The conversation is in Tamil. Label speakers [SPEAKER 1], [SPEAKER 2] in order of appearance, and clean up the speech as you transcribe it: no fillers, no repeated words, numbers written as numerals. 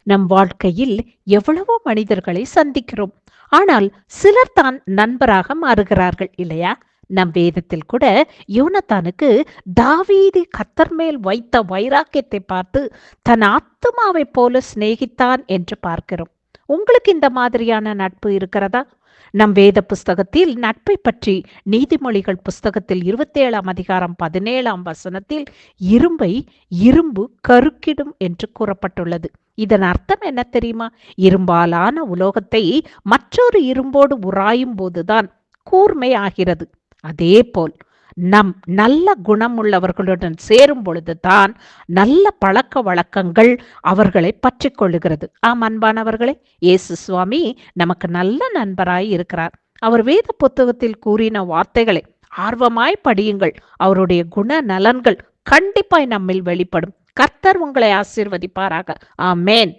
[SPEAKER 1] நம் வாழ்க்கையில் எவ்வளவோ மனிதர்களை சந்திக்கிறோம். ஆனால் சிலர் தான் நண்பராக மாறுகிறார்கள் இல்லையா? நம் வேதத்தில் கூட யோனத்தானுக்கு தாவீது கர்த்தர் மேல் வைத்த வைராக்கியத்தை பார்த்து தன் ஆத்துமாவைப் போல சிநேகித்தான் என்று பார்க்கிறோம். உங்களுக்கு இந்த மாதிரியான நட்பு இருக்கிறதா? நம் வேத புஸ்தகத்தில் நட்பை பற்றி நீதிமொழிகள் புஸ்தகத்தில் 27ஆம் அதிகாரம் 17ஆம் வசனத்தில் இரும்பை இரும்பு கருக்கிடும் என்று கூறப்பட்டுள்ளது. இதன் அர்த்தம் என்ன தெரியுமா? இரும்பாலான உலோகத்தை மற்றொரு இரும்போடு உராயும் போதுதான் கூர்மை ஆகிறது. அதே போல் நம் நல்ல குணமுள்ளவர்களுடன் சேரும் பொழுதுதான் நல்ல பழக்க வழக்கங்கள் அவர்களை பற்றி கொள்ளுகிறது. ஆம் அன்பானவர்களே, இயேசு சுவாமி நமக்கு நல்ல நண்பராய் இருக்கிறார். அவர் வேத புத்தகத்தில் கூறின வார்த்தைகளை ஆர்வமாய் படியுங்கள். அவருடைய குண நலன்கள் கண்டிப்பாய் நம்மில் வெளிப்படும். கர்த்தர் உங்களை ஆசீர்வதிப்பாராக. ஆமேன்.